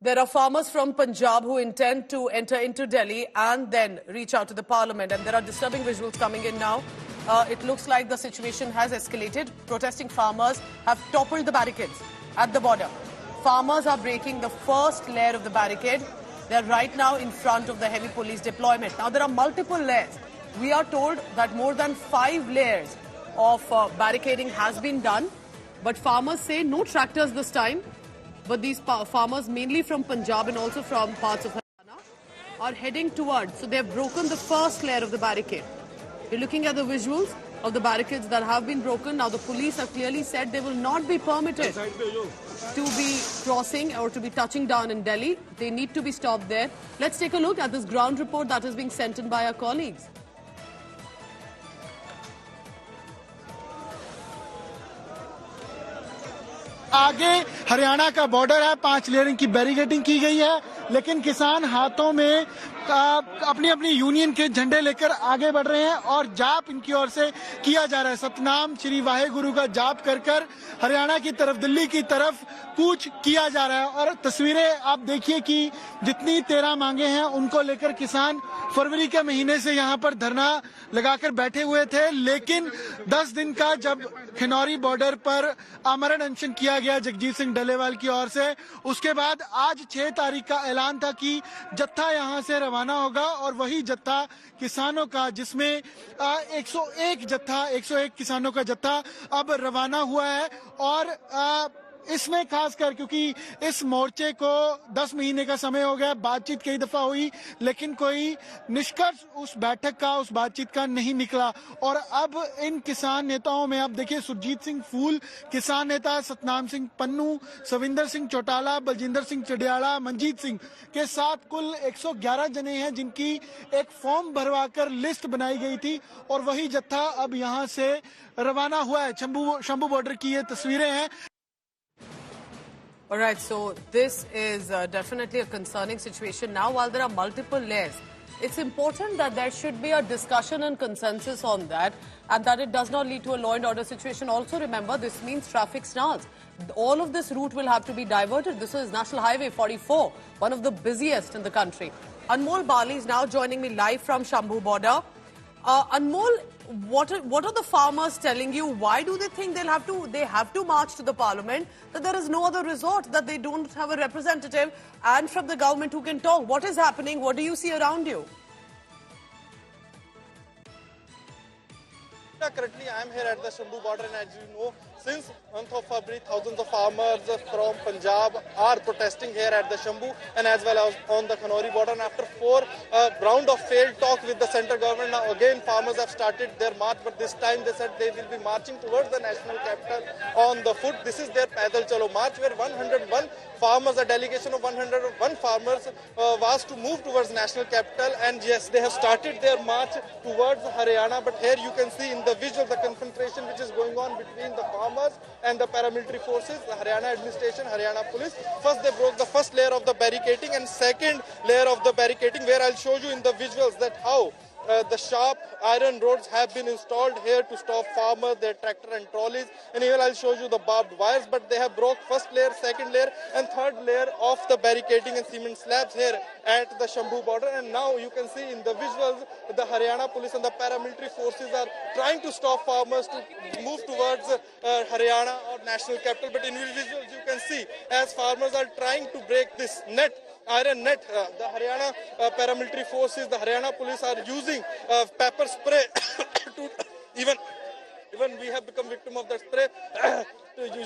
There are farmers from Punjab who intend to enter into Delhi and then reach out to the parliament. And there are disturbing visuals coming in now. It looks like the situation has escalated. Protesting farmers have toppled the barricades at the border. Farmers are breaking the first layer of the barricade. They're right now in front of the heavy police deployment. Now, there are multiple layers. We are told that more than 5 layers of barricading has been done. But farmers say no tractors this time. But these farmers, mainly from Punjab and also from parts of Haryana, are heading towards. So they've broken the first layer of the barricade. You're looking at the visuals of the barricades that have been broken. Now the police have clearly said they will not be permitted to be crossing or to be touching down in Delhi. They need to be stopped there. Let's take a look at this ground report that is being sent in by our colleagues. आगे हरियाणा का border है, 5 layering की barricading की गई है, लेकिन किसान हाथों में अपनी अपनी यूनियन के झंडे लेकर आगे बढ़ रहे हैं और जाप इनकी ओर से किया जा रहा है। सतनाम श्री वाहेगुरु का जाप कर कर हरियाणा की तरफ, दिल्ली की तरफ कूच किया जा रहा है। और तस्वीरें आप देखिए कि जितनी 13 मांगे हैं उनको लेकर किसान फरवरी के महीने से यहाँ पर धरना लगाकर बैठे हुए थे, लेकिन 10 दिन का जब खिनौरी बॉर्डर पर आमरण अनशन किया गया जगजीत सिंह डल्लेवाल की ओर से, उसके बाद आज 6 तारीख का ऐलान था कि जत्था यहाँ से रवाना होगा और वही जत्था किसानों का, जिसमें 101 किसानों का जत्था अब रवाना हुआ है। और इसमें खासकर क्योंकि इस मोर्चे को 10 महीने का समय हो गया, बातचीत कई दफा हुई, लेकिन कोई निष्कर्ष उस बैठक का, उस बातचीत का नहीं निकला। और अब इन किसान नेताओं में आप देखिए सुरजीत सिंह फूल किसान नेता, सतनाम सिंह पन्नू, सविंदर सिंह चौटाला, बलजिंदर सिंह चडियाला, मंजीत सिंह के साथ कुल 111 जने हैं जिनकी एक फॉर्म भरवाकर लिस्ट बनाई गई थी और वही जत्था अब यहाँ से रवाना हुआ है। शंभू बॉर्डर की ये तस्वीरें हैं। All right, so this is definitely a concerning situation. Now, while there are multiple layers, it's important that there should be a discussion and consensus on that, and that it does not lead to a law and order situation. Also, remember, this means traffic snarls. All of this route will have to be diverted. This is National Highway 44, one of the busiest in the country. Anmol Bali is now joining me live from Shambhu border. Anmol, what are the farmers telling you? Why do they think they have to march to the parliament? That there is no other resort, that they don't have a representative and from the government who can talk? What is happening? What do you see around you? Currently, I am here at the Shambhu border, and as you know, since month of February, thousands of farmers from Punjab are protesting here at the Shambhu and as well as on the Khanauri border. And after 4 round of failed talk with the central government, now again farmers have started their march, but this time they said they will be marching towards the national capital on the foot. This is their Paidal Chalo march, where 101 farmers, a delegation of 101 farmers was to move towards national capital. And yes, they have started their march towards Haryana, but here you can see in the visual the confrontation which is going on between the farmers and the paramilitary forces, the Haryana administration, Haryana police. First they broke the first layer of the barricading and second layer of the barricading, where I'll show you in the visuals that how the sharp iron rods have been installed here to stop farmers, their tractor and trolleys, and here I'll show you the barbed wires. But they have broke first layer, second layer and third layer of the barricading and cement slabs here at the Shambhu border. And now you can see in the visuals the Haryana police and the paramilitary forces are trying to stop farmers to move towards Haryana or national capital. But in visuals you can see as farmers are trying to break this net, iron net, the Haryana paramilitary forces, the Haryana police are using pepper spray to even we have become victim of that spray.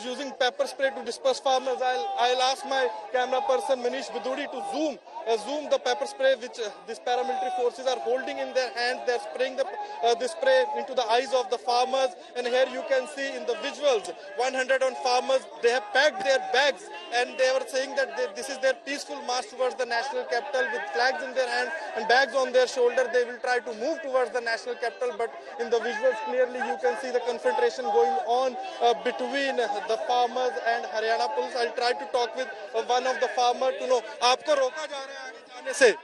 Using pepper spray to disperse farmers. I'll ask my camera person Manish Biduri to zoom the pepper spray which these paramilitary forces are holding in their hands. They're spraying the spray into the eyes of the farmers, and here you can see in the visuals 101 farmers, they have packed their bags and they were saying that this is their peaceful march towards the national capital with flags in their hands and bags on their shoulder. They will try to move towards the national capital, but in the visuals clearly you can see the confrontation going on between the farmers and Haryana police. I'll try to talk with one of the farmers to know. आपको रोका जा रहा है आगे जाने से?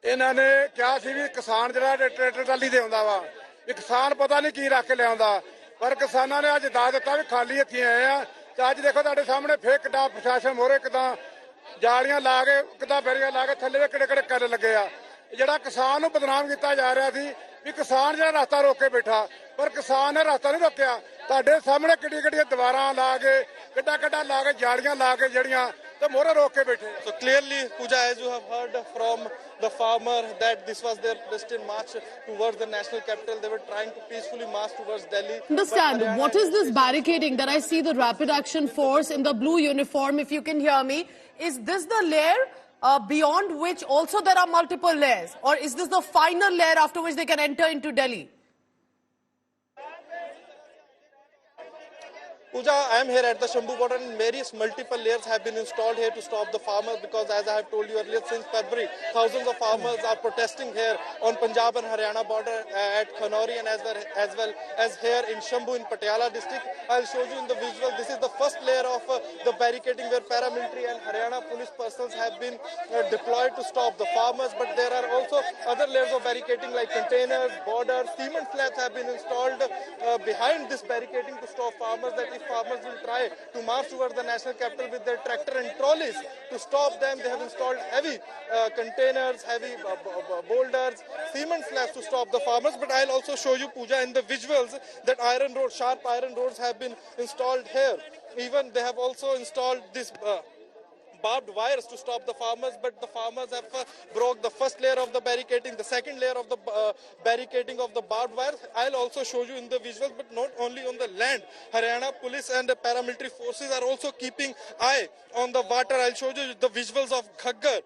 ਇਹਨਾਂ ਨੇ ਕਿਹਾ ਸੀ ਵੀ ਕਿਸਾਨ ਜਿਹੜਾ ਟਰੈਕਟਰ ਟਰਾਲੀ ਦੇ ਆਉਂਦਾ ਵਾ, ਵੀ ਕਿਸਾਨ ਪਤਾ ਨਹੀਂ ਕੀ ਰੱਖ ਕੇ ਲਿਆਉਂਦਾ, ਪਰ ਕਿਸਾਨਾਂ ਨੇ ਅੱਜ ਦੱਸ ਦਿੱਤਾ ਵੀ ਖਾਲੀ ਹੱਥੀਂ ਆਏ ਆ। ਤੇ ਅੱਜ ਦੇਖੋ ਤੁਹਾਡੇ ਸਾਹਮਣੇ ਫੇਰ ਕਿੱਦਾਂ ਪ੍ਰਸ਼ਾਸਨ ਮੋਹਰੇ ਕਿੱਦਾਂ ਜਾਲੀਆਂ ਲਾ ਕੇ ਕਿੱਦਾਂ ਬੈਰੀਆਂ ਲਾ ਕੇ ਥੱਲੇ ਕਿਹੜੇ ਕਿਹੜੇ ਕਰ ਲੱਗੇ ਆ। ਜਿਹੜਾ ਕਿਸਾਨ ਨੂੰ ਬਦਨਾਮ ਕੀਤਾ ਜਾ ਰਿਹਾ ਸੀ ਵੀ ਕਿਸਾਨ ਜਿਹੜਾ ਰਸਤਾ ਰੋਕ ਕੇ ਬੈਠਾ, ਪਰ ਕਿਸਾਨ ਨੇ ਰਸਤਾ ਨਹੀਂ ਰੋਕਿਆ। ਤੁਹਾਡੇ ਸਾਹਮਣੇ ਕਿੱਡੀਆਂ ਕਿੱਡੀਆਂ ਦੀਵਾਰਾਂ ਲਾ ਕੇ ਕਿੱਡਾ ਕਿੱਡਾ ਲਾ ਕੇ ਜਾਲੀਆਂ ਲਾ ਕੇ ਜਿਹੜੀਆਂ ਤੇ ਮੋਹਰੇ ਰੋਕ ਕੇ ਬੈਠੇ। So clearly, Pooja, as you have heard from the farmer, that this was their protest march towards the national capital. They were trying to peacefully march towards Delhi. Understand, what is this barricading that I see the Rapid Action Force in the blue uniform, if you can hear me? Is this the layer beyond which also there are multiple layers? Or is this the final layer after which they can enter into Delhi? Pooja, I am here at the Shambhu border and various multiple layers have been installed here to stop the farmers because, as I have told you earlier, since February, thousands of farmers are protesting here on Punjab and Haryana border at Khanori and as well as here in Shambhu in Patiala district. I'll show you in the visual. This is the first layer of the barricading where paramilitary and Haryana police personnel have been deployed to stop the farmers. But there are also other layers of barricading like containers, borders, cement slabs have been installed behind this barricading to stop farmers. That if farmers will try to march towards the national capital with their tractor and trolleys, to stop them, they have installed heavy containers, heavy boulders, cement slabs to stop the farmers. But I'll also show you, Pooja, in the visuals that iron rods, sharp iron rods have been installed here. Even they have also installed this barbed wires to stop the farmers, but the farmers have broke the first layer of the barricading, the second layer of the barricading of the barbed wires. I'll also show you in the visuals, but not only on the land. Haryana police and the paramilitary forces are also keeping eye on the water. I'll show you the visuals of Ghaggar,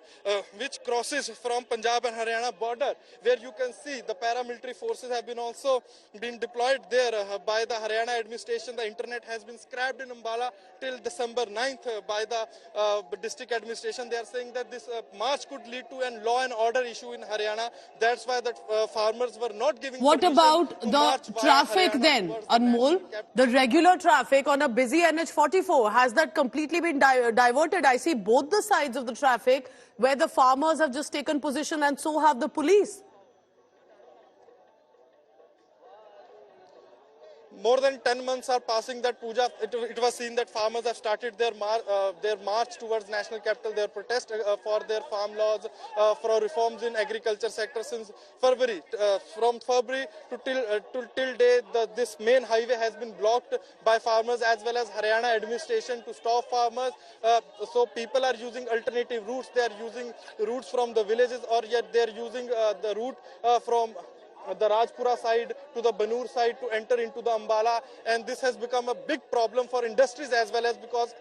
which crosses from Punjab and Haryana border, where you can see the paramilitary forces have been also been deployed there by the Haryana administration. The internet has been scrapped in Ambala till December 9th by the district administration. They are saying that this march could lead to a law and order issue in Haryana. That's why the farmers were not giving. What about the traffic then, Anmol? The regular traffic on a busy NH44, has that completely been diverted? I see both the sides of the traffic where the farmers have just taken position and so have the police. More than 10 months are passing that, Pooja, it was seen that farmers have started their march towards national capital, their protest for their farm laws, for reforms in agriculture sector since February. From February to till date, this main highway has been blocked by farmers as well as Haryana administration to stop farmers. So people are using alternative routes. They are using routes from the villages, or yet they are using the route from the Rajpura side to the Banur side to enter into the Ambala, and this has become a big problem for industries as well as because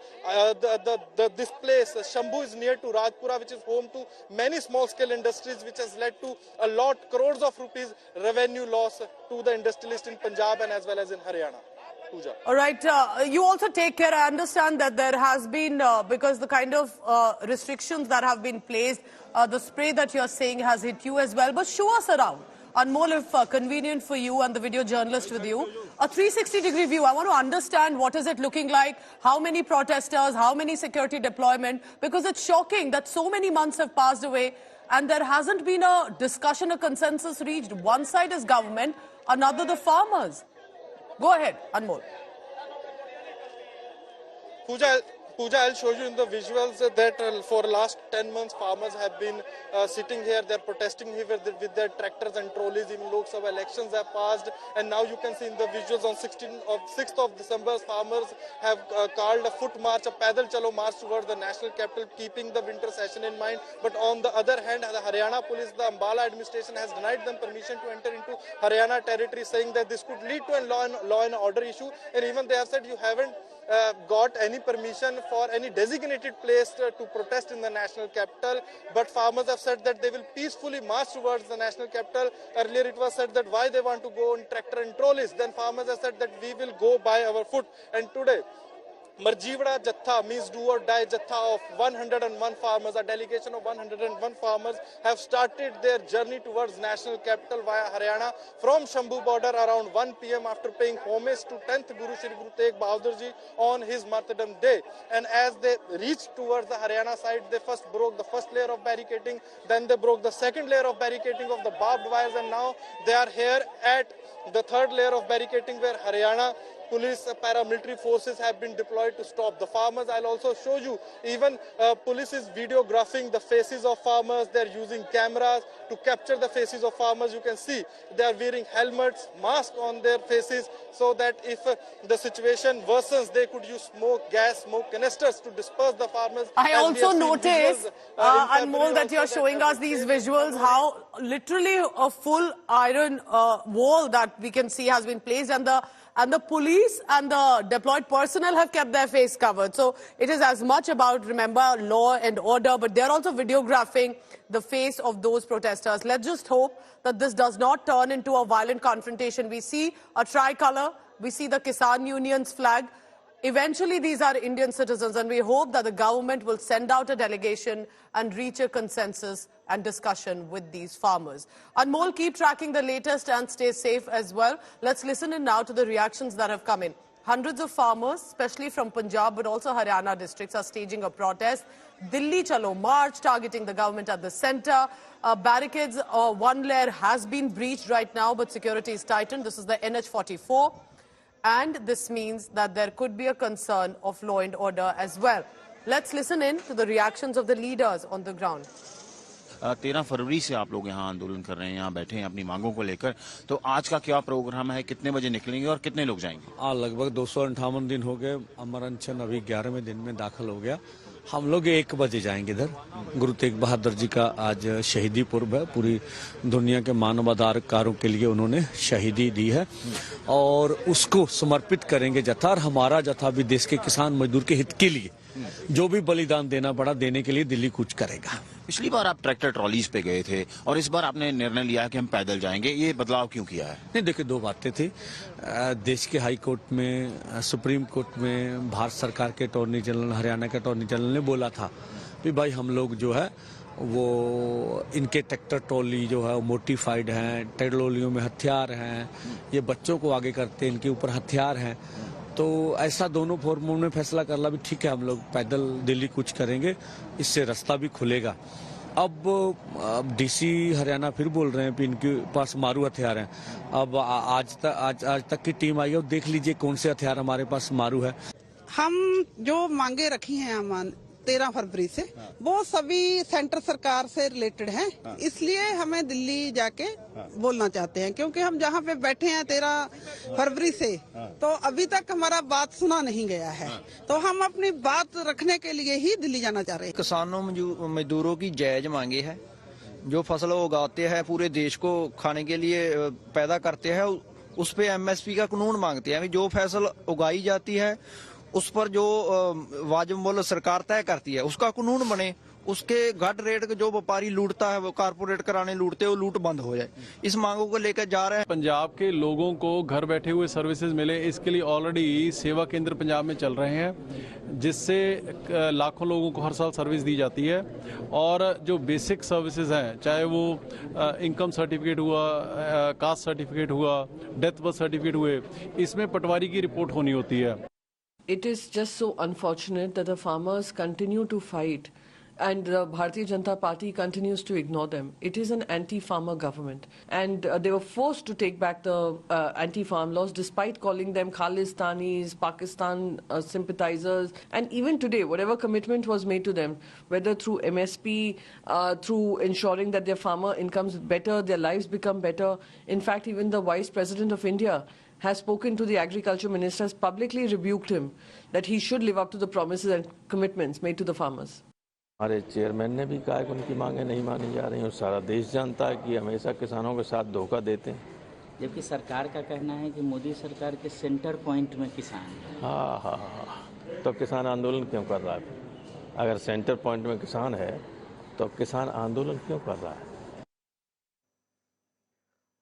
this place, Shambhu, is near to Rajpura, which is home to many small-scale industries, which has led to a lot, crores of rupees revenue loss to the industrialists in Punjab and as well as in Haryana. Pooja. All right, you also take care. I understand that there has been, because the kind of restrictions that have been placed, the spray that you're saying has hit you as well, but show us around. Anmol, if convenient for you and the video journalist with you, a 360-degree view. I want to understand what is it looking like, how many protesters, how many security deployment, because it's shocking that so many months have passed away and there hasn't been a discussion, a consensus reached. One side is government, another the farmers. Go ahead, Anmol. Pooja, I'll show you in the visuals that for the last 10 months, farmers have been sitting here. They're protesting here with their tractors and trolleys. Even Lok Sabha elections have passed. And now you can see in the visuals on 6th of December, farmers have called a foot march, a Paidal Chalo march towards the national capital, keeping the winter session in mind. But on the other hand, the Haryana police, the Ambala administration has denied them permission to enter into Haryana territory, saying that this could lead to a law and order issue. And even they have said you haven't got any permission for any designated place to protest in the national capital, but farmers have said that they will peacefully march towards the national capital. Earlier it was said that why they want to go on tractor and trolleys. Then farmers have said that we will go by our foot. And today, Marjivada Jatha, means do or die Jatha of 101 farmers, a delegation of 101 farmers have started their journey towards national capital via Haryana from Shambhu border around 1 p.m. after paying homage to 10th Guru Shri Guru Tegh Bahadur Ji on his martyrdom day. And as they reached towards the Haryana side, they first broke the first layer of barricading, then they broke the second layer of barricading of the barbed wires, and now they are here at the third layer of barricading where Haryana police paramilitary forces have been deployed to stop the farmers. I'll also show you even police is videographing the faces of farmers. They're using cameras to capture the faces of farmers. You can see they are wearing helmets, masks on their faces, so that if the situation worsens, they could use smoke gas, smoke canisters to disperse the farmers. I As we also have seen noticed, visuals, in Anmol, that you're showing us these visuals, how literally a full iron wall that we can see has been placed, and the police and the deployed personnel have kept their face covered. So it is as much about, remember, law and order, but they're also videographing the face of those protesters. Let's just hope that this does not turn into a violent confrontation. We see a tricolour, we see the Kisan Union's flag. Eventually, these are Indian citizens, and we hope that the government will send out a delegation and reach a consensus and discussion with these farmers. Anmol, keep tracking the latest and stay safe as well. Let's listen in now to the reactions that have come in. Hundreds of farmers, especially from Punjab but also Haryana districts, are staging a protest. Delhi Chalo march targeting the government at the centre. Barricades, one layer has been breached right now, but security is tightened. This is the NH44. And this means that there could be a concern of law and order as well. Let's listen in to the reactions of the leaders on the ground. 13 फरवरी से आप लोग यहाँ आंदोलन कर रहे हैं, यहाँ बैठे हैं अपनी मांगों को लेकर, तो आज का क्या प्रोग्राम है, कितने बजे निकलेंगे और कितने लोग जाएंगे? लगभग 258 दिन हो गए, अमर अनशन अभी 11वें दिन में दाखिल हो गया। हम लोग 1 बजे जाएंगे इधर। गुरु तेग बहादुर जी का आज शहीदी पर्व है, पूरी दुनिया के मानवाधिकारों के लिए उन्होंने शहीदी दी है और उसको समर्पित करेंगे जथा, और हमारा जथा भी देश के किसान मजदूर के हित के लिए जो भी बलिदान देना पड़ा देने के लिए दिल्ली कूच करेगा। पिछली बार आप ट्रैक्टर ट्रॉलीज पे गए थे और इस बार आपने निर्णय लिया है कि हम पैदल जाएंगे, ये बदलाव क्यों किया है? नहीं, देखिए, 2 बातें थी। देश के हाई कोर्ट में, सुप्रीम कोर्ट में भारत सरकार के अटॉर्नी जनरल, हरियाणा के अटॉर्नी जनरल ने बोला था कि भाई हम लोग जो है वो इनके ट्रैक्टर ट्रॉली जो है वो मोडिफाइड हैं, ट्रॉलियों में हथियार हैं, ये बच्चों को आगे करते हैं, इनके ऊपर हथियार हैं। तो ऐसा दोनों फोरमों ने फैसला कर लिया भी ठीक है, हम लोग पैदल दिल्ली कूच करेंगे, इससे रास्ता भी खुलेगा। अब डीसी हरियाणा फिर बोल रहे हैं कि इनके पास मारू हथियार हैं। अब आज तक की टीम आई है, देख लीजिए कौन से हथियार हमारे पास मारू है। हम जो मांगे रखी हैं 13 फरवरी से, वो सभी सेंटर सरकार से रिलेटेड हैं, इसलिए हमें दिल्ली जाके बोलना चाहते हैं, क्योंकि हम जहाँ पे बैठे हैं 13 फरवरी से, तो अभी तक हमारा बात सुना नहीं गया है, तो हम अपनी बात रखने के लिए ही दिल्ली जाना चाह रहे हैं। किसानों मजदूरों की जायज मांगे हैं, जो फसल उगाते हैं पूरे देश को खाने के लिए पैदा करते हैं, उस पे MSP का कानून मांगते हैं। जो फसल उगाई जाती है उस पर जो वाजिब मूल्य सरकार तय करती है उसका कानून बने, उसके घट रेट के जो व्यापारी लूटता है, वो कारपोरेट कराने लूटते हैं, वो लूट बंद हो जाए। इस मांगों को लेकर जा रहे हैं। पंजाब के लोगों को घर बैठे हुए सर्विसेज मिले, इसके लिए ऑलरेडी सेवा केंद्र पंजाब में चल रहे हैं, जिससे लाखों लोगों को हर साल सर्विस दी जाती है। और जो बेसिक सर्विसेज हैं, चाहे वो इनकम सर्टिफिकेट हुआ, कास्ट सर्टिफिकेट हुआ, डेथ बर्थ सर्टिफिकेट हुए, इसमें पटवारी की रिपोर्ट होनी होती है। It is just so unfortunate that the farmers continue to fight and the Bharatiya Janata Party continues to ignore them. It is an anti-farmer government, and they were forced to take back the anti-farm laws despite calling them Khalistanis, Pakistan sympathizers, and even today whatever commitment was made to them, whether through MSP, through ensuring that their farmer incomes better, their lives become better. In fact, even the Vice President of India has spoken to the Agriculture Minister, has publicly rebuked him that he should live up to the promises and commitments made to the farmers. हमारे chairman ने भी कहा कि उनकी मांगें नहीं मानी जा रही हैं, और सारा देश जानता है कि हमेशा किसानों के साथ धोखा देते हैं। जबकि सरकार का कहना है कि मोदी सरकार के सेंटर पॉइंट में किसान है। हाँ, तो किसान आंदोलन क्यों कर रहा है? अगर सेंटर पॉइंट में किसान है तो किसान आंदोलन क्यों कर रहा है?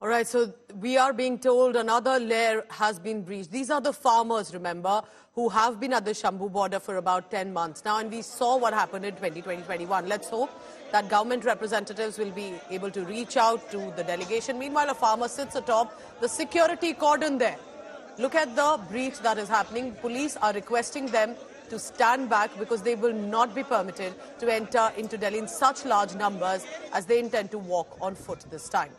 All right, so we are being told another layer has been breached. These are the farmers, remember, who have been at the Shambhu border for about 10 months now, and we saw what happened in 2020-21. Let's hope that government representatives will be able to reach out to the delegation. Meanwhile, a farmer sits atop the security cordon there. Look at the breach that is happening. Police are requesting them to stand back because they will not be permitted to enter into Delhi in such large numbers as they intend to walk on foot this time.